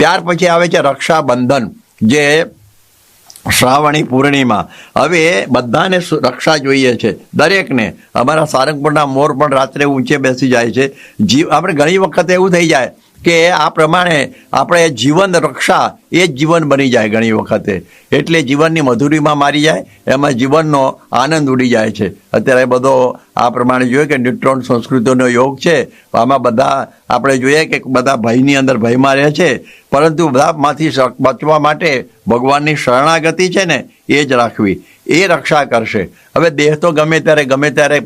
ત્યાર પછી આવે છે રક્ષાબંધન, જે શ્રાવણી પૂર્ણિમા. હવે બધાને રક્ષા જોઈએ છે, દરેકને. અમારા સારંગપુરના મોર પણ રાત્રે ઊંચે બેસી જાય છે. આપણે ઘણી વખત એવું થઈ જાય કે આ પ્રમાણે આપણે જીવન રક્ષા એ જ જીવન બની જાય ઘણી વખતે. એટલે જીવનની મધુરીમાં મારી જાય, એમાં જીવનનો આનંદ ઉડી જાય છે. અત્યારે બધો આ પ્રમાણે જોઈએ કે ન્યુટ્રોન સંસ્કૃતિનો યોગ છે, આમાં બધા આપણે જોઈએ કે બધા ભયની અંદર ભયમાં રહે છે, પરંતુ બધામાંથી બચવા માટે ભગવાનની શરણાગતિ છે ને એ જ રાખવી, એ રક્ષા કરશે. હવે દેહ તો ગમે ત્યારે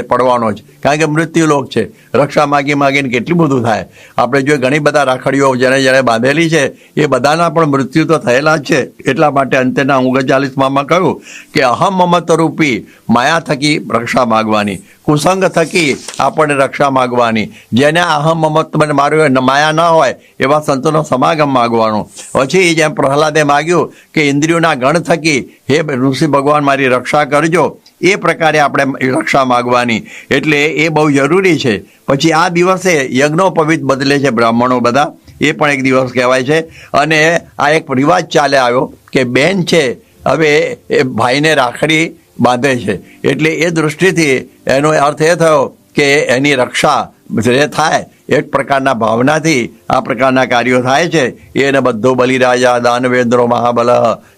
પડવાનો જ, કારણ કે મૃત્યુલોક છે. રક્ષા માગીને કેટલું બધું થાય. આપણે જો ઘણી બધા રાખડીઓ જેને બાંધેલી છે એ બધાના પણ મૃત્યુ તો થયેલા જ છે. એટલા માટે અંતેના 39માં કહ્યું કે અહમ મમત રૂપી માયા થકી રક્ષા માગવાની, કુસંગ થકી આપણને રક્ષા માગવાની. જેને અહમ મમત મારું માયા ન હોય એવા સંતોનો સમાગમ માગવાનો. પછી જેમ પ્રહલાદે માગ્યું કે ઇન્દ્રિયોના ગણ થકી હે ઋષિ ભગવાન મારી રક્ષા કરજો, એ પ્રકારે આપણે રક્ષા માગવાની. એટલે એ બહુ જરૂરી છે. પછી આ દિવસે યજ્ઞોપવિત બદલે છે બ્રાહ્મણો બધા, એ પણ એક દિવસ કહેવાય છે. અને આ એક રિવાજ ચાલે આવ્યો કે બેન છે હવે એ ભાઈને રાખડી બાંધે છે, એટલે એ દૃષ્ટિથી એનો અર્થ એ થયો કે એની રક્ષા જે થાય એક પ્રકારના ભાવનાથી આ પ્રકારના કાર્યો થાય છે. એને બધો બલિરાજા દાનવેન્દ્રો મહાબલ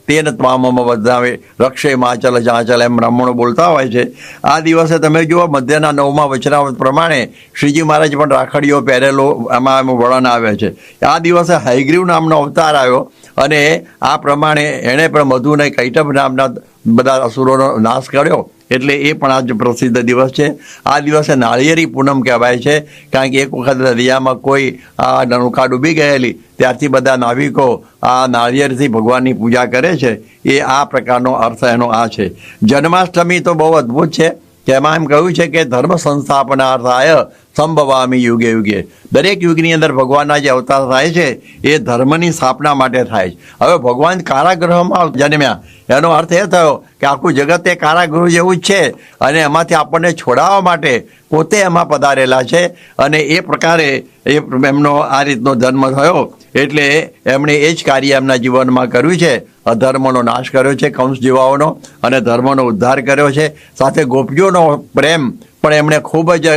તેન ત્વામમ બધાવે રક્ષે માચલ ચાંચલ એમ બ્રાહ્મણો બોલતા હોય છે. આ દિવસે તમે જુઓ મધ્યના 9મા વચનાવત પ્રમાણે શ્રીજી મહારાજ પણ રાખડીઓ પહેરેલો એમાં વર્ણન આવે છે. આ દિવસે હયગ્રીવ નામનો અવતાર આવ્યો અને આ પ્રમાણે એણે પણ મધુ અને કૈટભ નામના બધા અસુરોનો નાશ કર્યો. એટલે એ પણ આજ પ્રસિદ્ધ દિવસ છે. આ દિવસે નાળિયેરી પૂનમ કહેવાય છે, કારણ કે એક વખત દરિયામાં કોઈ આ નૌકા ડૂબી ગયેલી, ત્યારથી બધા નાવિકો આ નાળિયેરથી ભગવાનની પૂજા કરે છે. એ આ પ્રકારનો અર્થ એનો આ છે. જન્માષ્ટમી તો બહુ અદ્ભુત છે, કે એમાં એમ કહ્યું છે કે ધર્મ સંસ્થાપનાર્થાય સંભવામી યુગે યુગે. દરેક યુગની અંદર ભગવાનના જે અવતાર થાય છે એ ધર્મની સ્થાપના માટે થાય છે. હવે ભગવાન કારાગૃહમાં જન્મ્યા, એનો અર્થ એ થયો કે આખું જગત એ કારાગૃહ જેવું જ છે અને એમાંથી આપણને છોડાવવા માટે પોતે એમાં પધારેલા છે. અને એ પ્રકારે એમનો આ રીતનો જન્મ થયો. એટલે એમણે એ જ કાર્ય એમના જીવનમાં કર્યું છે. અધર્મનો નાશ કર્યો છે કંસ જેવાઓનો, અને ધર્મનો ઉદ્ધાર કર્યો છે. સાથે ગોપીઓનો પ્રેમ પણ એમણે ખૂબ જ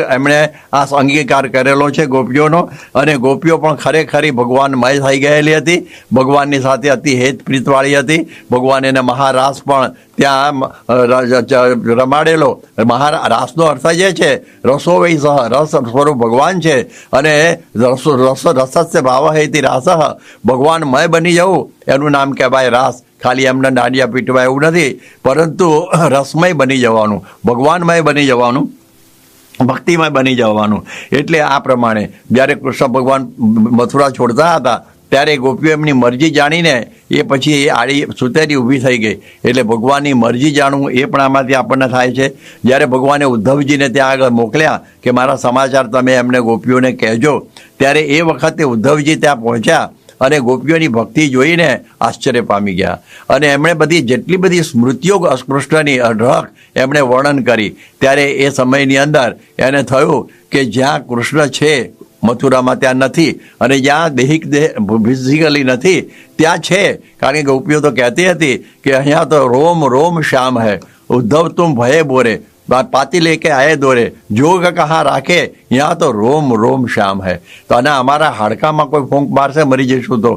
આ અંગીકાર કરેલો છે ગોપીઓનો. અને ગોપીઓ પણ ખરેખરી ભગવાનમય થઈ ગયેલી હતી, ભગવાનની સાથે અતિ હેત પ્રીતવાળી હતી. ભગવાન એને મહારાસ પણ ત્યાં રમાડેલો. રાસનો અર્થ જે છે રસો વૈ સહ, રસ સ્વરૂપ ભગવાન છે. અને રસસ્ય ભાવ હેતી રાસ, ભગવાનમય બની જવું એનું નામ કહેવાય રાસ. ખાલી એમને દાંડિયા પીટવા એવું નથી, પરંતુ રસમય બની જવાનું, ભગવાનમય બની જવાનું, ભક્તિમય બની જવાનું. એટલે આ પ્રમાણે જ્યારે કૃષ્ણ ભગવાન મથુરા છોડતા હતા ત્યારે ગોપીઓ એમની મરજી જાણીને એ પછી આડી સુતેરી ઊભી થઈ ગઈ. એટલે ભગવાનની મરજી જાણવું એ પણ આમાંથી આપણને થાય છે. જ્યારે ભગવાને ઉદ્ધવજીને ત્યાં આગળ મોકલ્યા કે મારા સમાચાર તમે એમને ગોપીઓને કહેજો, ત્યારે એ વખતે ઉદ્ધવજી ત્યાં પહોંચ્યા અને ગોપીઓની ભક્તિ જોઈને આશ્ચર્ય પામી ગયા. અને એમણે બધી જેટલી બધી સ્મૃતિઓ કૃષ્ણની અઢળક એમણે વર્ણન કરી. ત્યારે એ સમયની અંદર એને થયું કે જ્યાં કૃષ્ણ છે મથુરામાં ત્યાં નથી, અને જ્યાં ફિઝિકલી નથી ત્યાં છે. કારણ કે ગોપીઓ તો કહેતી હતી કે અહીંયા તો રોમ રોમ શ્યામ હૈ, ઉદ્ધવ તુમ ભયે બોરે, પાતી લેકે આયે દોરે, જોગ કહા રાખે યા તો રોમ રોમ શ્યામ હૈ. તો અને અમારા હાડકામાં કોઈ ફૂંક મારશે મરી જઈશું તો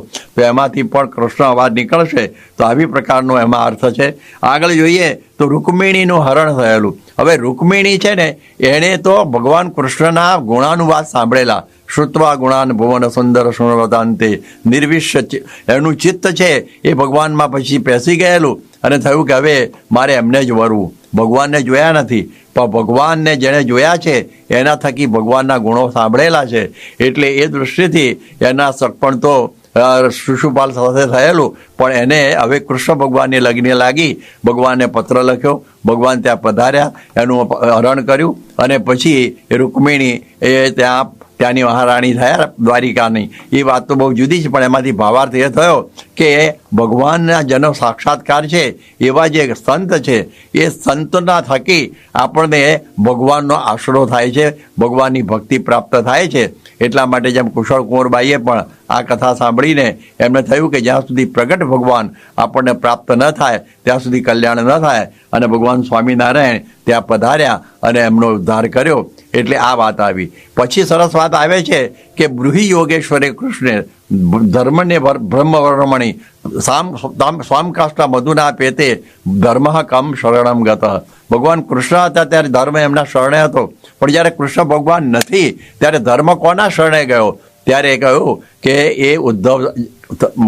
એમાંથી પણ કૃષ્ણ અવાજ નીકળશે. તો આવી પ્રકારનો એમાં અર્થ છે. આગળ જોઈએ તો રૂકમિણીનું હરણ થયેલું. હવે રૂકમિણી છે ને એણે તો ભગવાન કૃષ્ણના ગુણાનુવાદ સાંભળેલા. શ્રુત્વા ગુણાન ભુવન સુંદર સુણવતાંતે નિર્વિશ્ય, એનું ચિત્ત છે એ ભગવાનમાં પછી પેસી ગયેલું. અને થયું કે હવે મારે એમને જ વરવું. ભગવાનને જોયા નથી, પણ ભગવાનને જેણે જોયા છે એના થકી ભગવાનના ગુણો સાંભળેલા છે. એટલે એ દૃષ્ટિથી એના સગપણ તો શિશુપાલ સાથે થયેલું, પણ એને હવે કૃષ્ણ ભગવાનની લગ્ન લાગી. ભગવાનને પત્ર લખ્યો, ભગવાન ત્યાં પધાર્યા, એનું હરણ કર્યું. અને પછી એ રૂકમિણી એ ત્યાં ત્યાંની મહારાણી થયા દ્વારિકાની, એ વાત તો બહુ જુદી છે. પણ એમાંથી ભાવાર્થ એ થયો કે ભગવાનના જેનો સાક્ષાત્કાર છે એવા જે સંત છે એ સંતના થકી આપણને ભગવાનનો આશરો થાય છે, ભગવાનની ભક્તિ પ્રાપ્ત થાય છે. એટલા માટે જેમ કુશળ કુંવરબાઈએ પણ આ કથા સાંભળીને એમને થયું કે જ્યાં સુધી પ્રગટ ભગવાન આપણને પ્રાપ્ત ન થાય ત્યાં સુધી કલ્યાણ ન થાય, અને ભગવાન સ્વામિનારાયણ ત્યાં પધાર્યા અને એમનો ઉદ્ધાર કર્યો. એટલે આ વાત આવી. પછી સરસ વાત આવે છે કે બ્રુહિ યોગેશ્વરે કૃષ્ણે ધર્મને બ્રહ્મવર્મણી સ્વામકાષ્ટા મધુના પેતે ધર્મ કમ શરણમ ગત. ભગવાન કૃષ્ણ હતા ત્યારે ધર્મ એમના શરણે હતો, પણ જ્યારે કૃષ્ણ ભગવાન નથી ત્યારે ધર્મ કોના શરણે ગયો? ત્યારે એ કહ્યું કે એ ઉદ્ધવ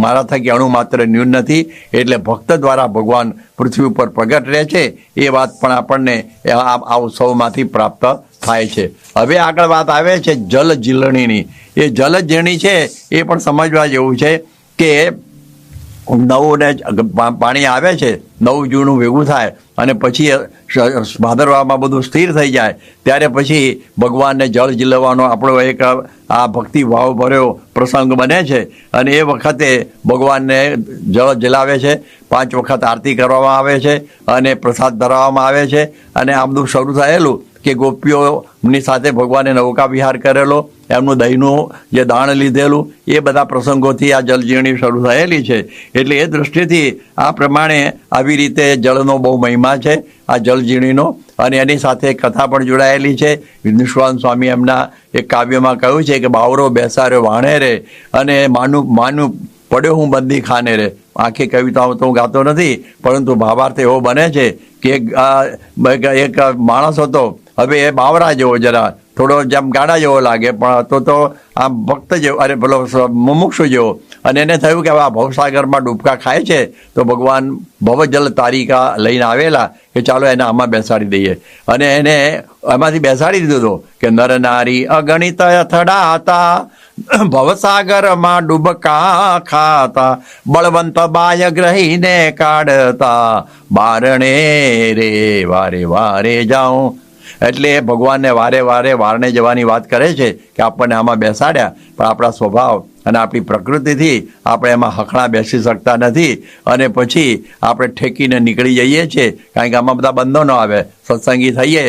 મારા થકી અણુ માત્ર ન્યૂન નથી, એટલે ભક્ત દ્વારા ભગવાન પૃથ્વી ઉપર પ્રગટ રહે છે. એ વાત પણ આપણને આ ઉત્સવમાંથી પ્રાપ્ત થાય છે. હવે આગળ વાત આવે છે જલ ઝીલણીની. એ જલ ઝીલણી છે એ પણ સમજવા જેવું છે કે નવું ને પાણી આવે છે, નવું જૂનું ભેગું થાય અને પછી ભાદરવામાં બધું સ્થિર થઈ જાય ત્યારે પછી ભગવાનને જળ ઝીલવાનો આપણો એક આ ભક્તિ ભાવ ભર્યો પ્રસંગ બને છે. અને એ વખતે ભગવાનને જળ ઝીલાવે છે, 5 વખત આરતી કરવામાં આવે છે અને પ્રસાદ ધરાવવામાં આવે છે. અને આ બધું શરૂ થયેલું કે ગોપીઓની સાથે ભગવાને નૌકા વિહાર કરેલો, એમનું દહીંનું જે દાણ લીધેલું, એ બધા પ્રસંગોથી આ જલઝીલણી શરૂ થયેલી છે. એટલે એ દૃષ્ટિથી આ પ્રમાણે આવી રીતે જળનો બહુ મહિમા છે આ જલઝીલણીનો. અને એની સાથે કથા પણ જોડાયેલી છે. નિષ્કાંત સ્વામી એમના એક કાવ્યમાં કહ્યું છે કે બાવરો બેસાર્યો વાણે રે અને માનું પડ્યો હું બંદી ખાને રે. આખી કવિતાઓ તો હું ગાતો નથી, પરંતુ ભાવાર્થ એવો બને છે કે એક માણસ હતો, હવે એ બાવરા જેવો જરા થોડો જેમ ગાડા જેવો લાગે, પણ હતો તો આમ ભક્ત જેવો, અરે પેલો મુમુક્ષુ જેવો. અને એને થયું કે આ ભવસાગરમાં ડૂબકા ખાય છે તો ભગવાન ભવજલ તારિકા લઈને આવેલા કે ચાલો એને આમાં બેસાડી દઈએ. અને એને એમાંથી બેસાડી દીધો કે નર નારી અગણિત અથડાતા ભવસાગરમાં ડૂબકા ખાતા બળવંત બાય ગ્રહીને કાઢતા બારણે રે વારે વારે જાઉં. એટલે ભગવાનને વારે વારે વારણે જવાની વાત કરે છે કે આપણને આમાં બેસાડ્યા, પણ આપણા સ્વભાવ અને આપણી પ્રકૃતિથી આપણે એમાં હખણા બેસી શકતા નથી અને પછી આપણે ઠેકીને નીકળી જઈએ છીએ. કારણ કે આમાં બધા બંધનો આવે. સત્સંગી થઈએ,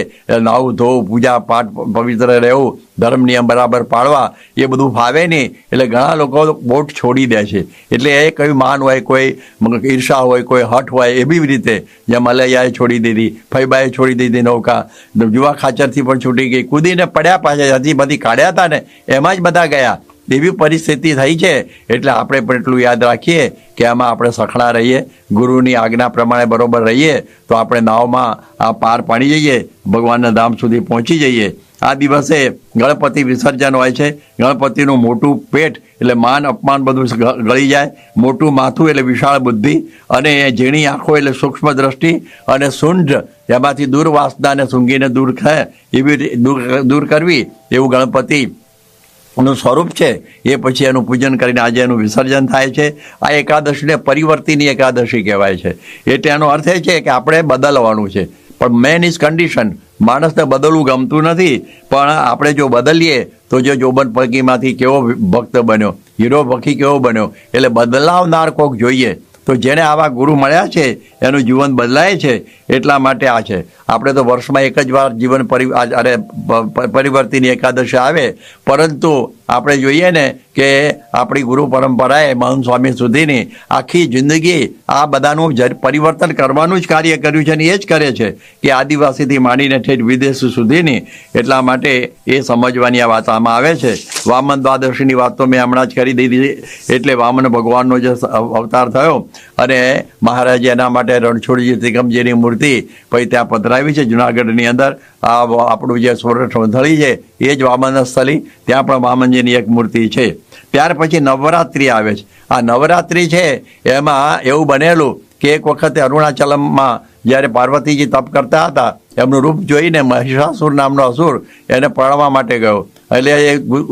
નાવું ધોવું, પૂજા પાઠ પવિત્ર રહેવું, ધર્મ નિયમ બરાબર પાળવા, એ બધું ફાવે નહીં. એટલે ઘણા લોકો બોટ છોડી દે છે. એટલે એ કયું માન હોય, કોઈ ઈર્ષા હોય, કોઈ હઠ હોય, એવી રીતે જેમ મલૈયાએ છોડી દીધી, ફૈબાએ છોડી દીધી નૌકા, જુવા ખાચરથી પણ છૂટી ગઈ, કૂદીને પડ્યા પાછા, હજી બધી કાઢ્યા હતા ને એમાં જ બધા ગયા. એવી પરિસ્થિતિ થઈ છે. એટલે આપણે પણ એટલું યાદ રાખીએ કે આમાં આપણે સખણા રહીએ, ગુરુની આજ્ઞા પ્રમાણે બરોબર રહીએ તો આપણે નાવમાં આ પાર પાડી જઈએ, ભગવાનના ધામ સુધી પહોંચી જઈએ. આ દિવસે ગણપતિ વિસર્જન હોય છે. ગણપતિનું મોટું પેટ એટલે માન અપમાન બધું ગળી જાય, મોટું માથું એટલે વિશાળ બુદ્ધિ, અને ઝીણી આંખો એટલે સૂક્ષ્મ દ્રષ્ટિ, અને સૂંઢ એમાંથી દૂરવાસનાને સૂંઘીને દૂર થાય એવી દૂર કરવી, એવું ગણપતિ નું સ્વરૂપ છે. એ પછી એનું પૂજન કરીને આજે એનું વિસર્જન થાય છે. આ એકાદશીને પરિવર્તિની એકાદશી કહેવાય છે. એટલે એનો અર્થ એ છે કે આપણે બદલવાનું છે. પણ મેન ઇઝ કન્ડિશન. માણસને બદલવું ગમતું નથી, પણ આપણે જો બદલીએ તો જો જોબન પગીમાંથી કેવો ભક્ત બન્યો, હીરો પખી કેવો બન્યો. એટલે બદલાવનાર કોક જોઈએ. તો જેને આવા ગુરુ મળ્યા છે એનું જીવન બદલાય છે. એટલા માટે આ છે. આપણે તો વર્ષમાં એક જ વાર જીવન પરિવર્તિની એકાદશી આવે, પરંતુ આપણે જોઈએ ને કે આપણી ગુરુ પરંપરાએ મહંત સ્વામી સુધીની આખી જિંદગી આ બધાનું પરિવર્તન કરવાનું જ કાર્ય કર્યું છે. અને એ જ કરે છે કે આદિવાસીથી માંડીને ઠેઠ વિદેશ સુધીની. એટલા માટે એ સમજવાની આ વાત આમાં આવે છે. વામન દ્વાદશીની વાત તો મેં હમણાં જ કરી દીધી. એટલે વામન ભગવાનનો જે અવતાર થયો અને મહારાજે એના માટે રણછોડજી ત્રિકમજીની મૂર્તિ પછી ત્યાં પધરાવી છે જુનાગઢની અંદર. આ આપણું જે સોરઠ થળી છે એ જ વામન સ્થળી, ત્યાં પણ વામનજીની એક મૂર્તિ છે. ત્યાર પછી નવરાત્રિ આવે છે. આ નવરાત્રિ છે એમાં એવું બનેલું કે એક વખતે અરુણાચલમમાં જ્યારે પાર્વતીજી તપ કરતા હતા, એમનું રૂપ જોઈને મહિષાસુર નામનો અસુર એને પરણવા માટે ગયો. એટલે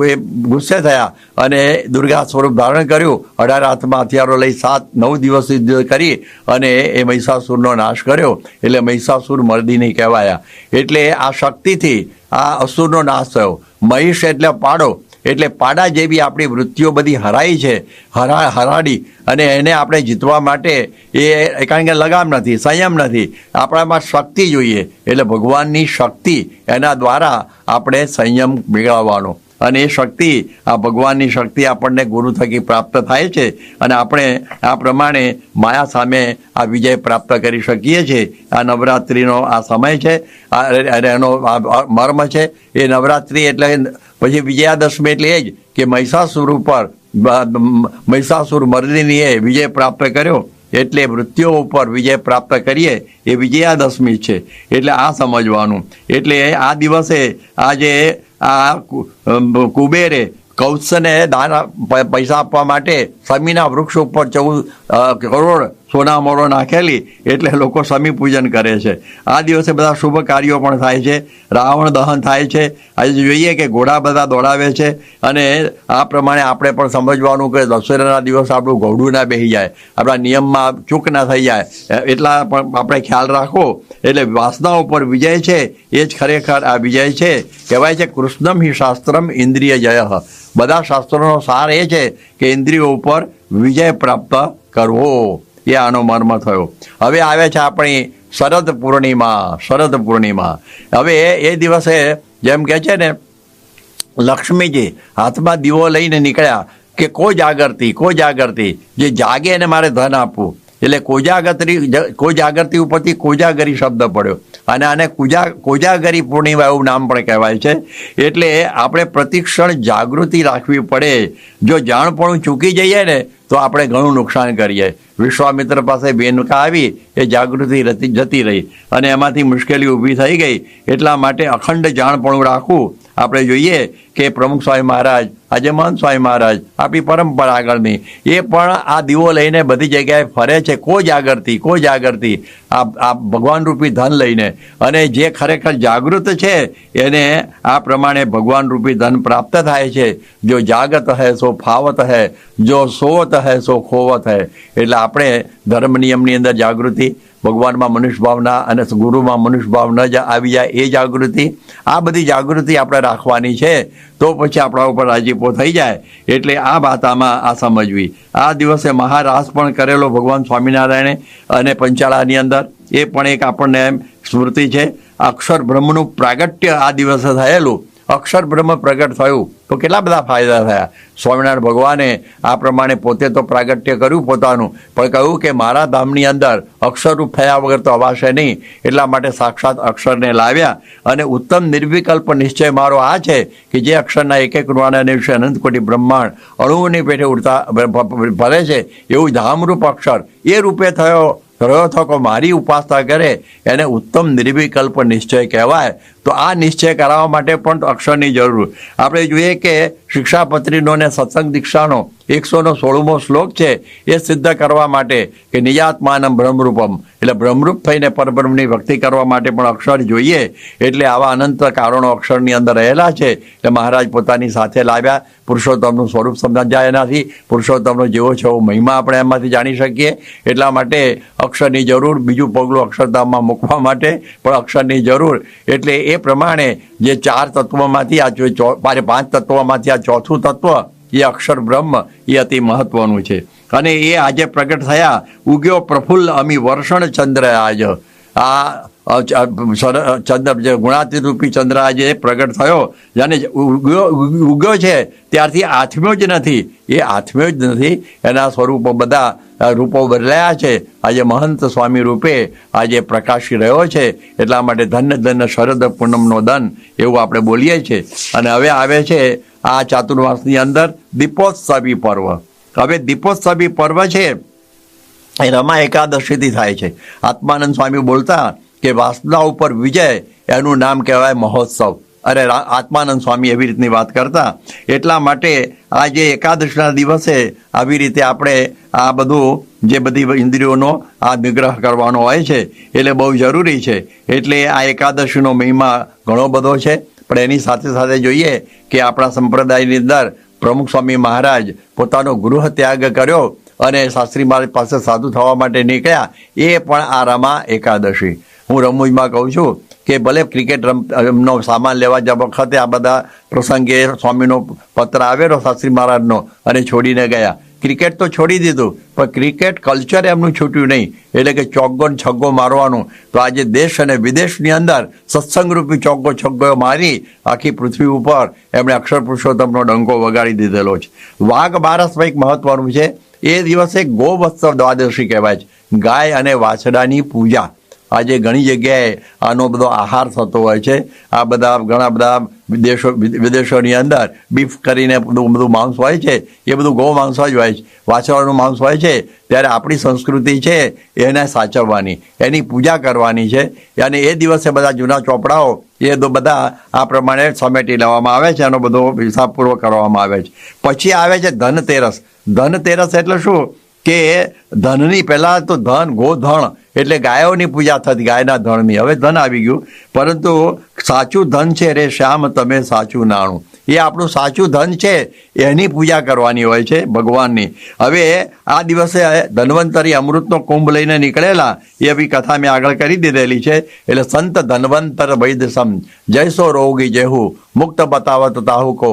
એ ગુસ્સે થયા અને દુર્ગા સ્વરૂપ ધારણ કર્યું, 18 હાથમાં હથિયારો લઈ 7-9 દિવસ યુદ્ધ કરી અને એ મહિષાસુરનો નાશ કર્યો. એટલે મહિષાસુર મર્દિની કહેવાયા. એટલે આ શક્તિથી આ અસુરનો નાશ થયો. મહિષ એટલે પાડો, એટલે પાડા જેવી આપણી વૃત્તિઓ બધી હરાઈ છે, હરાડી અને એને આપણે જીતવા માટે એ કારણ કે લગામ નથી, સંયમ નથી, આપણામાં શક્તિ જોઈએ. એટલે ભગવાનની શક્તિ, એના દ્વારા આપણે સંયમ મેળવવાનો અને એ શક્તિ, આ ભગવાનની શક્તિ આપણને ગુરુ થકી પ્રાપ્ત થાય છે અને આપણે આ પ્રમાણે માયા સામે આ વિજય પ્રાપ્ત કરી શકીએ છીએ. આ નવરાત્રિનો આ સમય છે, એનો મર્મ છે. એ નવરાત્રિ એટલે પછી વિજયાદશમી એટલે એ જ કે મહિષાસુર ઉપર મહિષાસુર મર્દિનીએ વિજય પ્રાપ્ત કર્યો, એટલે વૃત્તિઓ ઉપર વિજય પ્રાપ્ત કરીએ એ વિજયાદશમી છે. એટલે આ સમજવાનું. એટલે આ દિવસે આજે આ કુબેરે કૌત્સને દાન પૈસા આપવા માટે સમીના વૃક્ષ ઉપર 14 કરોડ સોના મોરો નાખેલી, એટલે લોકો સમી પૂજન કરે છે. આ દિવસે બધા શુભ કાર્યો પણ થાય છે, રાવણ દહન થાય છે. આજે જોઈએ કે ઘોડા બધા દોડાવે છે અને આ પ્રમાણે આપણે પણ સમજવાનું કે દશેરાના દિવસ આપણું ઘોડું ના બેસી જાય, આપણા નિયમમાં ચૂક ના થઈ જાય, એટલા પણ આપણે ખ્યાલ રાખવો. એટલે વાસના ઉપર વિજય છે, એ જ ખરેખર આ વિજય છે. કહેવાય છે કૃષ્ણમ હિ શાસ્ત્રમ ઇન્દ્રિય જય. બધા શાસ્ત્રોનો સાર એ છે કે ઇન્દ્રિયો ઉપર વિજય પ્રાપ્ત કરવો, એ આનો મર્મ થયો. હવે આવે છે આપણી શરદ પૂર્ણિમા. શરદ પૂર્ણિમા હવે એ દિવસે જેમ કહે છે ને, લક્ષ્મીજી હાથમાં દીવો લઈને નીકળ્યા કે કોજાગરતી, જે જાગે એને મારે ધન આપવું. એટલે કોજાગરી ઉપરથી કોજાગરી શબ્દ પડ્યો અને આને કોજાગરી પૂર્ણિમા એવું નામ પણ કહેવાય છે. એટલે આપણે પ્રતિક્ષણ જાગૃતિ રાખવી પડે. જો જાણપણું ચૂકી જઈએ ને તો આપણે ઘણું નુકસાન કરીએ. વિશ્વામિત્ર પાસે બેનકા આવી, એ જાગૃતિ જતી રહી અને એમાંથી મુશ્કેલી ઊભી થઈ ગઈ. એટલા માટે અખંડ જાણપણું રાખવું. આપણે જોઈએ કે પ્રમુખ સ્વામી મહારાજ, આજે મહંત સ્વામી મહારાજ, આપણી પરંપરા આગળની, એ પણ આ દીવો લઈને બધી જગ્યાએ ફરે છે, કોજાગરતી આ ભગવાન રૂપી ધન લઈને. અને જે ખરેખર જાગૃત છે એને આ પ્રમાણે ભગવાન રૂપી ધન પ્રાપ્ત થાય છે. જો જાગત હૈ સો ફાવત હૈ, જો સોવત હૈ સો ખોવત હૈ. એટલે આપણે ધર્મ નિયમની અંદર જાગૃતિ, ભગવાનમાં મનુષ્ય ભાવના અને ગુરુમાં મનુષ્ય ભાવ ન આવી જાય એ જાગૃતિ, આ બધી જાગૃતિ આપણે રાખવાની છે. તો પછી આપણા ઉપર રાજીપો થઈ જાય. એટલે આ વાત આમાં આ સમજવી. આ દિવસે મહારાસ પણ કરેલો ભગવાન સ્વામિનારાયણે અને પંચાળાની અંદર, એ પણ એક આપણને સ્મૃતિ છે. અક્ષર બ્રહ્મનું પ્રાગટ્ય આ દિવસે થયેલું. અક્ષર બ્રહ્મ પ્રગટ થયું તો કેટલા બધા ફાયદા થયા. સ્વામિનારાયણ ભગવાને આ પ્રમાણે પોતે તો પ્રાગટ્ય કર્યું પોતાનું, પણ કહ્યું કે મારા ધામની અંદર અક્ષરરૂપ થયા વગર તો અવાશે નહીં. એટલા માટે સાક્ષાત અક્ષરને લાવ્યા અને ઉત્તમ નિર્વિકલ્પ નિશ્ચય મારો આ છે કે જે અક્ષરના એક રૂવાના દિવસે અનંત કોટી બ્રહ્માંડ અણુઓની પેઠે ઉડતા ભરે છે, એવું ધામરૂપ અક્ષર એ રૂપે થયો થકો મારી ઉપાસના કરે એને ઉત્તમ નિર્વિકલ્પ નિશ્ચય કહેવાય. તો આ નિશ્ચય કરાવવા માટે પણ અક્ષરની જરૂર. આપણે જોઈએ કે શિક્ષાપત્રીનો ને સત્સંગ દીક્ષાનો 116મો શ્લોક છે, એ સિદ્ધ કરવા માટે કે નિજાત્માનમ બ્રહ્મરૂપમ, એટલે બ્રહ્મરૂપ થઈને પરબ્રહ્મની ભક્તિ કરવા માટે પણ અક્ષર જોઈએ. એટલે આવા અનંત કારણો અક્ષરની અંદર રહેલા છે. એટલે મહારાજ પોતાની સાથે લાવ્યા. પુરુષોત્તમનું સ્વરૂપ સમજાય એનાથી, પુરુષોત્તમનો જેવો છે એવો મહિમા આપણે એમાંથી જાણી શકીએ. એટલા માટે અક્ષરની જરૂર. બીજું પગલું અક્ષરધામમાં મૂકવા માટે પણ અક્ષરની જરૂર. એટલે એ પ્રમાણે જે 4 તત્વોમાંથી આ 5 તત્વોમાંથી આ ચોથું તત્વ એ અક્ષર બ્રહ્મ એ અતિ મહત્વનું છે. અને એ આજે પ્રગટ થયા. ઉગ્યો પ્રફુલ્લ અમી વર્ષણ ચંદ્ર આજ. આ ચંદ્ર જે ગુણાતીત રૂપી ચંદ્ર આજે પ્રગટ થયો, જાણે ઉગ્યો છે ત્યારથી આથમ્યો જ નથી. એ આથમ્યો જ નથી, એના સ્વરૂપો બધા રૂપો બદલાયા છે. આજે મહંત સ્વામી રૂપે આજે પ્રકાશી રહ્યો છે. એટલા માટે ધન્ય ધન્ય શરદ પૂનમનો દન એવું આપણે બોલીએ છીએ. અને હવે આવે છે આ ચાતુર્માસની અંદર દીપોત્સવી પર્વ. હવે દીપોત્સવી પર્વ છે એ રમા એકાદશીથી થાય છે. આત્માનંદ સ્વામી બોલતા કે વાસના ઉપર વિજય એનું નામ કહેવાય મહોત્સવ. અરે આત્માનંદ સ્વામી એવી રીતની વાત કરતા. એટલા માટે આજે એકાદશીના દિવસે આવી રીતે આપણે આ બધું જે બધી ઇન્દ્રિયોનો આ નિગ્રહ કરવાનો હોય છે એટલે બહુ જરૂરી છે. એટલે આ એકાદશીનો મહિમા ઘણો બધો છે. પણ એની સાથે સાથે જોઈએ કે આપણા સંપ્રદાયની અંદર પ્રમુખ સ્વામી મહારાજ પોતાનો ગૃહ ત્યાગ કર્યો અને શાસ્ત્રી મહારાજ પાસે સાધુ થવા માટે નીકળ્યા, એ પણ આ રમા એકાદશી. હું રમૂજમાં કહું છું કે ભલે ક્રિકેટ નો સામાન લેવા જવા વખતે આ બધા પ્રસંગે સ્વામીનો પત્ર આવેલો શાસ્ત્રી મહારાજનો અને છોડીને ગયા. ક્રિકેટ તો છોડી દીધું, પણ ક્રિકેટ કલ્ચર એમનું છૂટ્યું નહીં, એટલે કે ચોગ્ગો છગ્ગો મારવાનું. તો આજે દેશ અને વિદેશની અંદર સત્સંગરૂપી ચોગ્ગો છગ્ગો મારી આખી પૃથ્વી ઉપર એમણે અક્ષર પુરુષોત્તમનો ડંકો વગાડી દીધેલો છે. વાઘ બારસ એક મહત્વનું છે. એ દિવસે ગોવત્સવ દ્વાદશી કહેવાય છે, ગાય અને વાછડાની પૂજા. આજે ઘણી જગ્યાએ આનો બધો આહાર થતો હોય છે. આ બધા ઘણા બધા વિદેશોની અંદર બીફ કરીને બધું માંસ હોય છે, એ બધું ગૌ માંસ જ હોય છે, વાછરડાનું માંસ હોય છે. ત્યારે આપણી સંસ્કૃતિ છે એને સાચવવાની, એની પૂજા કરવાની છે. અને એ દિવસે બધા જૂના ચોપડાઓ એ બધા આ પ્રમાણે સમેટી લેવામાં આવે છે, એનો બધો હિસાબપૂર્વક કરવામાં આવે છે. પછી આવે છે ધનતેરસ. ધનતેરસ એટલે શું કે ધનની પહેલાં તો ધન, ગોધન એટલે ગાયોની પૂજા થતી, ગાયના ધનની. હવે ધન આવી ગયું, પરંતુ સાચું ધન છે રે શ્યામ તમે સાચું નાણું, એ આપણું સાચું ધન છે, એની પૂજા કરવાની હોય છે ભગવાનની. હવે આ દિવસે ધન્વંતરી અમૃતનો કુંભ લઈને નીકળેલા એ બી કથા મેં આગળ કરી દીધેલી છે. એટલે સંત ધન્વંતર વૈદ્ય સમ જયસો રોગી જેહુ મુક્ત બતાવત તાહુકો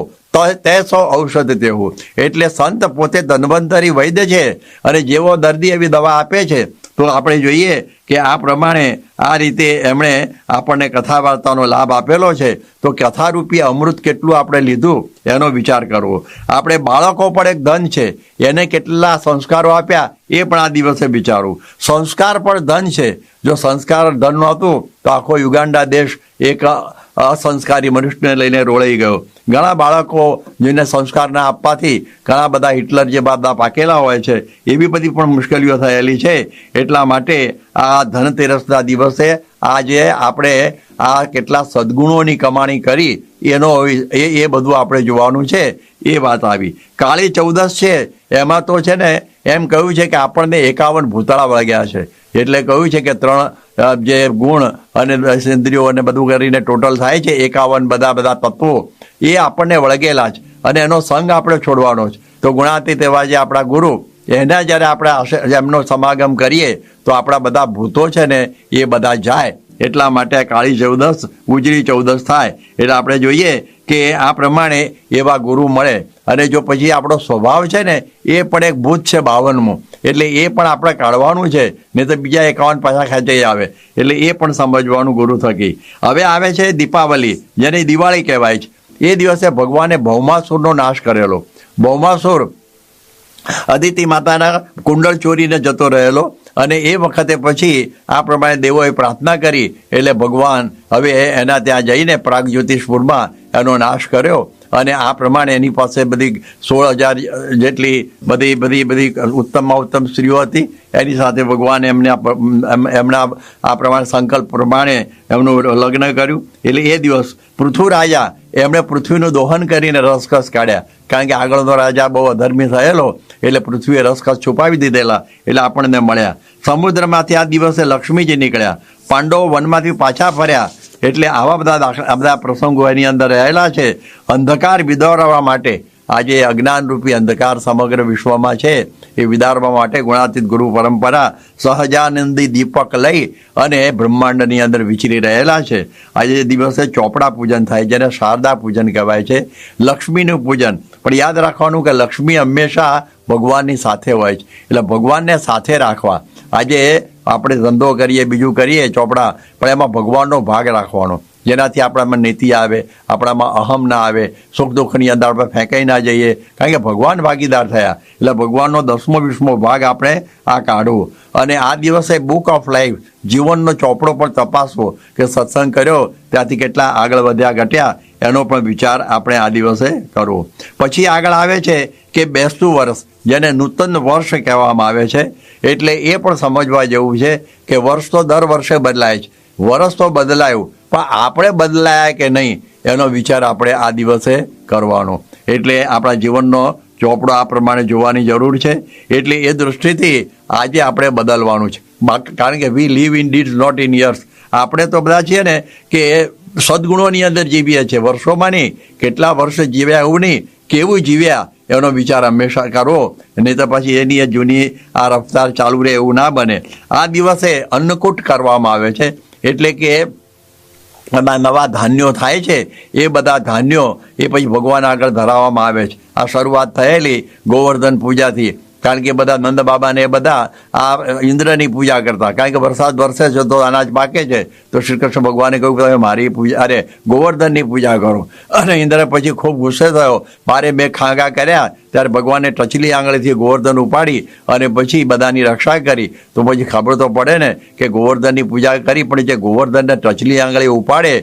તેસો ઔષધ તેવું. એટલે સંત પોતે ધન્વંતરી વૈદ્ય છે અને જેવો દર્દી એવી દવા આપે છે. તો આપણે જોઈએ કે આ પ્રમાણે આ રીતે એમણે આપણને કથા વાર્તાનો લાભ આપેલો છે. તો કથારૂપી અમૃત કેટલું આપણે લીધું એનો વિચાર કરવો. આપણે બાળકો પણ એક ધન છે, એને કેટલા સંસ્કારો આપ્યા એ પણ આ દિવસે વિચારવું. સંસ્કાર પણ ધન છે. જો સંસ્કાર ધન નહોતું તો આખો યુગાન્ડા દેશ એક અસંસ્કારી મનુષ્યને લઈને રોળાઈ ગયો. ઘણા બાળકો જેને સંસ્કાર ના આપવાથી ઘણા બધા હિટલર જે બધા પાકેલા હોય છે, એવી બધી પણ મુશ્કેલીઓ થયેલી છે. એટલા માટે આ ધનતેરસના દિવસે આજે આપણે આ કેટલા સદગુણોની કમાણી કરી એનો એ બધું આપણે જોવાનું છે. એ વાત આવી. કાળી ચૌદસ છે, એમાં તો છે ને એમ કહ્યું છે કે આપણને 51 ભૂતળા વળગ્યા છે. એટલે કહ્યું છે કે 3 જે ગુણ અને ઇન્દ્રિયો અને બધું કરીને ટોટલ થાય છે 51 બધા તત્વો, એ આપણને વળગેલા છે અને એનો સંગ આપણે છોડવાનો છે. તો ગુણાતીત એવા જે આપણા ગુરુ, એના જ્યારે આપણે એમનો સમાગમ કરીએ તો આપણા બધા ભૂતો છે ને એ બધા જાય. એટલા માટે કાળી ચૌદસ, ઉજળી ચૌદસ થાય. એટલે આપણે જોઈએ કે આ પ્રમાણે એવા ગુરુ મળે. અને જો પછી આપણો સ્વભાવ છે ને એ પણ એક ભૂત છે 52મું, એટલે એ પણ આપણે કાઢવાનું છે, નહીં તો બીજા 51 પાછા ખેંચાઈ આવે. એટલે એ પણ સમજવાનું ગુરુ થકી. હવે આવે છે દીપાવલી, જેને દિવાળી કહેવાય છે. એ દિવસે ભગવાને ભૌમાસુરનો નાશ કરેલો. ભૌમાસુર અદિતિ માતાના કુંડળ ચોરીને જતો રહેલો અને એ વખતે પછી આ પ્રમાણે દેવોએ પ્રાર્થના કરી એટલે ભગવાન હવે એના ત્યાં જઈને પ્રાગ જ્યોતિષપુરમાં એનો નાશ કર્યો. અને આ પ્રમાણે એની પાસે બધી 16,000 જેટલી બધી ઉત્તમમાં ઉત્તમ સ્ત્રીઓ હતી. એની સાથે ભગવાને એમના આ પ્રમાણે સંકલ્પ પ્રમાણે એમનું લગ્ન કર્યું. એટલે એ દિવસ પૃથ્વીરાજા એમણે પૃથ્વીનું દોહન કરીને રસકસ કાઢ્યા. કારણ કે આગળનો રાજા બહુ અધર્મી થયેલો, એટલે પૃથ્વીએ રસકસ છુપાવી દીધેલા, એટલે આપણને મળ્યા. સમુદ્રમાંથી આ દિવસે લક્ષ્મીજી નીકળ્યા. પાંડવો વનમાંથી પાછા ફર્યા. એટલે આવા બધા પ્રસંગો એની અંદર રહેલા છે. અંધકાર વિદારવા માટે આજે અજ્ઞાનરૂપી અંધકાર સમગ્ર વિશ્વમાં છે, એ વિદારવા માટે ગુણાતીત ગુરુ પરંપરા સહજાનંદી દીપક લઈ અને બ્રહ્માંડની અંદર વિચરી રહેલા છે. આજે દિવસે ચોપડા પૂજન થાય, જેને શારદા પૂજન કહેવાય છે, લક્ષ્મીનું પૂજન. પણ યાદ રાખવાનું કે લક્ષ્મી હંમેશા ભગવાનની સાથે હોય છે, એટલે ભગવાનને સાથે રાખવા. આજે આપણે ધંધો કરીએ, બીજું કરીએ ચોપડા, પણ એમાં ભગવાનનો ભાગ રાખવાનો, જેનાથી આપણામાં નીતિ આવે, આપણામાં અહમ ના આવે, સુખ દુઃખની અંદર આપણે ફેંકાઈ ના જઈએ. કારણ કે ભગવાન ભાગીદાર થયા, એટલે ભગવાનનો 10મો 20મો ભાગ આપણે આ કાઢવું. અને આ દિવસે બુક ઓફ લાઈફ, જીવનનો ચોપડો પણ તપાસવો કે સત્સંગ કર્યો ત્યાંથી કેટલા આગળ વધ્યા ઘટ્યા, એનો પણ વિચાર આપણે આ દિવસે કરવો. પછી આગળ આવે છે કે બેસતું વર્ષ, જેને નૂતન વર્ષ કહેવામાં આવે છે. એટલે એ પણ સમજવા જેવું છે કે વર્ષ તો દર વર્ષે બદલાય છે. વર્ષ તો બદલાયું, પણ આપણે બદલાયા કે નહીં એનો વિચાર આપણે આ દિવસે કરવાનો. એટલે આપણા જીવનનો ચોપડો આ પ્રમાણે જોવાની જરૂર છે. એટલે એ દૃષ્ટિથી આજે આપણે બદલવાનું છે. કારણ કે we live in deeds not in years. આપણે તો બધા છીએ ને કે સદગુણોની અંદર જીવીએ છીએ, વર્ષોમાં નહીં, કેટલા વર્ષ જીવ્યા એવું નહીં, કેવું જીવ્યા એનો વિચાર હંમેશા કરો, નહીં તો પછી એની એ જૂની આ રફતાર ચાલુ રહે એવું ના બને. આ દિવસે અન્નકૂટ કરવામાં આવે છે, એટલે કે એમાં નવા ધાન્યો થાય છે, એ બધા ધાન્યો એ પછી ભગવાન આગળ ધરાવવામાં આવે છે. આ શરૂઆત થયેલી ગોવર્ધન પૂજાથી, કારણ કે બધા નંદ બાબાને એ બધા આ ઇન્દ્રની પૂજા કરતા, કારણ કે વરસાદ વરસે છે તો અનાજ પાકે છે, તો શ્રી કૃષ્ણ ભગવાને કહ્યું તમે મારી પૂજા, અરે ગોવર્ધનની પૂજા કરો. અને ઇન્દ્ર પછી ખૂબ ગુસ્સે થયો, મારે બે ખાંગા કર્યા, ત્યારે ભગવાને ટચલી આંગળીથી ગોવર્ધન ઉપાડી અને પછી બધાની રક્ષા કરી. તો પછી ખબર તો પડે ને કે ગોવર્ધનની પૂજા કરી, પણ જે ગોવર્ધનને ટચલી આંગળી ઉપાડે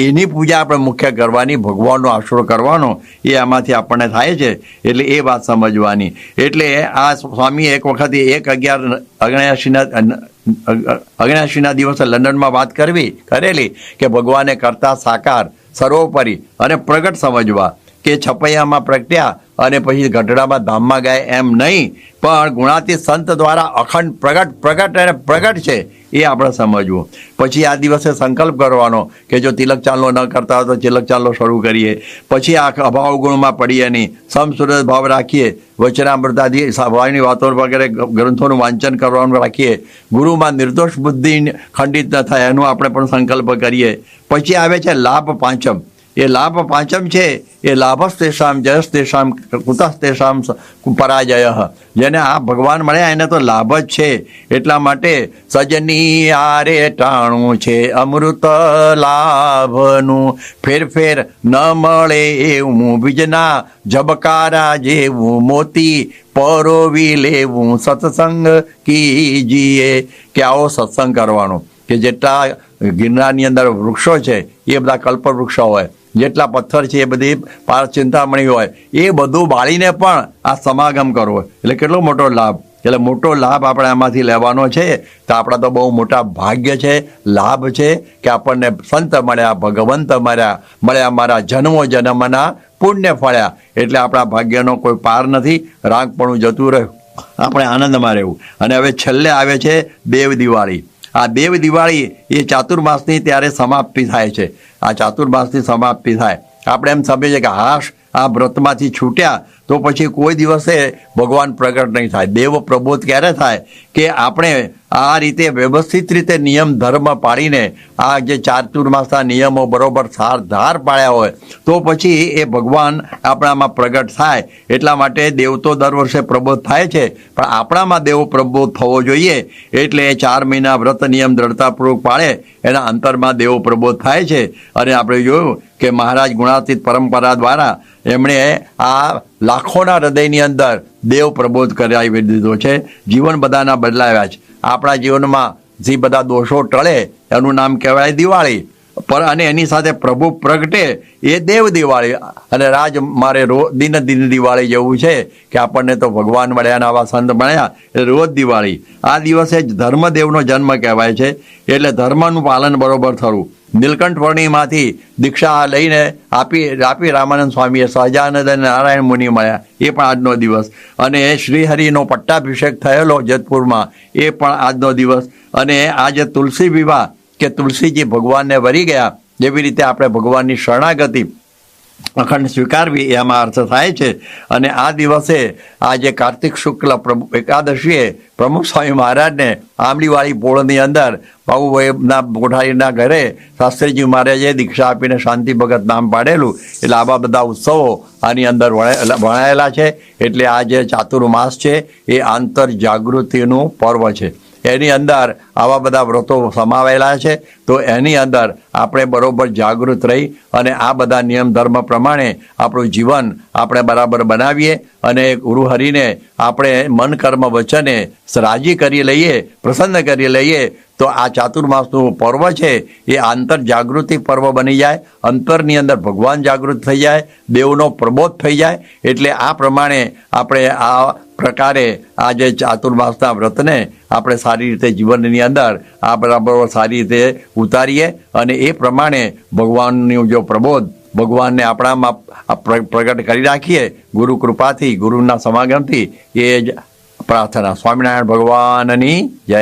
એની પૂજા આપણે મુખ્ય કરવાની, ભગવાનનો આશરો કરવાનો, એ આમાંથી આપણને થાય છે. એટલે એ વાત સમજવાની. એટલે આ સ્વામી એક વખત 1/11/79 દિવસે લંડનમાં વાત કરેલી કે ભગવાને કરતા સાકાર, સર્વોપરી અને પ્રગટ સમજવા, કે છપૈયામાં પ્રગટ્યા અને પછી ગઢડામાં ધામમાં ગયા એમ નહીં, પણ ગુણાતીત સંત દ્વારા અખંડ પ્રગટ અને પ્રગટ છે એ આપણે સમજવું. પછી આ દિવસે સંકલ્પ કરવાનો કે જો તિલક ચાંદલો ન કરતા હોય તો તિલક ચાંદલો શરૂ કરીએ. પછી આ અભાવ ગુણમાં પડીએ નહીં, સમસુરત ભાવ રાખીએ, વચનામૃતાદિ ભાવની વાતો વગેરે ગ્રંથોનું વાંચન કરવાનું રાખીએ, ગુરુમાં નિર્દોષ બુદ્ધિ ખંડિત ન થાય એનો આપણે પણ સંકલ્પ કરીએ. પછી આવે છે લાભ પાંચમ. એ લાભ પાંચમ છે એ લાભસ્તેષામ જયસ્તેષામ કુતસ્તેષામ પરાજય. જેને આ ભગવાન મળ્યા એને તો લાભ જ છે. એટલા માટે સજની આરે ટાણું છે અમૃત લાભનું, ફેર ન મળે એવું બીજના ઝબકારા જેવું, મોતી પરોવી લેવું સત્સંગ કીજીએ. કે આવો સત્સંગ કરવાનો, કે જેટલા ગિરનારની અંદર વૃક્ષો છે એ બધા કલ્પ વૃક્ષો હોય, જેટલા પથ્થર છે એ બધી ચિંતામણી હોય, એ બધું બાળીને પણ આ સમાગમ કરવો, એટલે કેટલો મોટો લાભ. એટલે મોટો લાભ આપણે આમાંથી લેવાનો છે. તો આપણા તો બહુ મોટા ભાગ્ય છે, લાભ છે કે આપણને સંત મળ્યા, ભગવંત મળ્યા, મારા જન્મો જન્મના પુણ્ય ફળ્યા. એટલે આપણા ભાગ્યનો કોઈ પાર નથી, રાગપણું જતું રહ્યું, આપણે આનંદમાં રહેવું. અને હવે છેલ્લે આવે છે દેવ દિવાળી. આ દેવ દિવાળી એ ચાતુર્માસની ત્યારે સમાપ્તિ થાય છે. આ ચાતુર્માસની સમાપ્તિ થાય, આપણે એમ સમજીએ કે હાશ આ વ્રતમાંથી છૂટ્યા તો પછી કોઈ દિવસે ભગવાન પ્રગટ નહીં થાય. દેવ પ્રબોધ ક્યારે થાય કે આપણે આ રીતે વ્યવસ્થિત રીતે નિયમ ધર્મ પાડીને આ જે ચાતુર્માસના નિયમો બરોબર ધાર પાડ્યા હોય તો પછી એ ભગવાન આપણામાં પ્રગટ થાય. એટલા માટે દેવ તો દર વર્ષે પ્રબોધ થાય છે, પણ આપણામાં દેવ પ્રબોધ થવો જોઈએ. એટલે 4 મહિના વ્રત નિયમ દ્રઢતાપૂર્વક પાળે એના અંતરમાં દેવ પ્રબોધ થાય છે. અને આપણે જોયું કે મહારાજ ગુણાતીત પરંપરા દ્વારા એમણે આ લાખોના હૃદયની અંદર દેવ પ્રબોધ કરાવી દીધો છે. જીવન બધાના બદલાવ્યા છે. આપણા જીવનમાં જે બધા દોષો ટળે એનું નામ કહેવાય દિવાળી. અને એની સાથે પ્રભુ પ્રગટે એ દેવ દિવાળી. અને રાજ મારે દિન દિવાળી જેવું છે કે આપણને તો ભગવાન મળ્યા અને આવા સંત મળ્યા એટલે રોજ દિવાળી. આ દિવસે જ ધર્મદેવનો જન્મ કહેવાય છે. એટલે ધર્મનું પાલન બરોબર થવું. નીલકંઠ વર્ણિમાંથી દીક્ષા લઈને આપી રામાનંદ સ્વામીએ સહજાનંદ અને નારાયણ મુનિ મળ્યા, એ પણ આજનો દિવસ. અને શ્રીહરિનો પટ્ટાભિષેક થયેલો જેતપુરમાં, એ પણ આજનો દિવસ. અને આજે તુલસી વિવાહ કે તુલસીજી ભગવાનને વરી ગયા, જેવી રીતે આપણે ભગવાનની શરણાગતિ અખંડ સ્વીકારવી એમાં અર્થ થાય છે. અને આ દિવસે આજે કાર્તિક શુક્લ એકાદશીએ પ્રમુખ સ્વામી મહારાજને આંબલીવાળી પોળની અંદર બાબુભાઈના કોઠારીના ઘરે શાસ્ત્રીજી મહારાજે દીક્ષા આપીને શાંતિ ભગત નામ પાડેલું. એટલે આવા બધા ઉત્સવો આની અંદર વણાયેલા છે. એટલે આ જે ચાતુર્માસ છે એ આંતર જાગૃતિનું પર્વ છે. એની અંદર આવા બધા વ્રતો સમાવેલા છે. તો એની અંદર આપણે બરોબર જાગૃત રહી અને આ બધા નિયમ ધર્મ પ્રમાણે આપણું જીવન આપણે બરાબર બનાવીએ અને ગુરુહરિને આપણે મન કર્મ વચને રાજી કરી લઈએ, પ્રસન્ન કરી લઈએ. તો આ ચાતુર્માસનું પર્વ છે એ આંતર જાગૃતિ પર્વ બની જાય. અંતરની અંદર ભગવાન જાગૃત થઈ જાય, દેવનો પ્રબોધ થઈ જાય. એટલે આ પ્રમાણે આપણે આ પ્રકારે આ જે ચાતુર્માસના વ્રતને આપણે સારી રીતે જીવનની અંદર આ બરાબર સારી રીતે ઉતારીએ અને એ પ્રમાણે ભગવાનનું જો પ્રબોધ ભગવાનને આપણામાં પ્રગટ કરી રાખીએ ગુરુ કૃપાથી, ગુરુના સમાગમથી. એ જ પ્રાર્થના. સ્વામિનારાયણ ભગવાનની જય.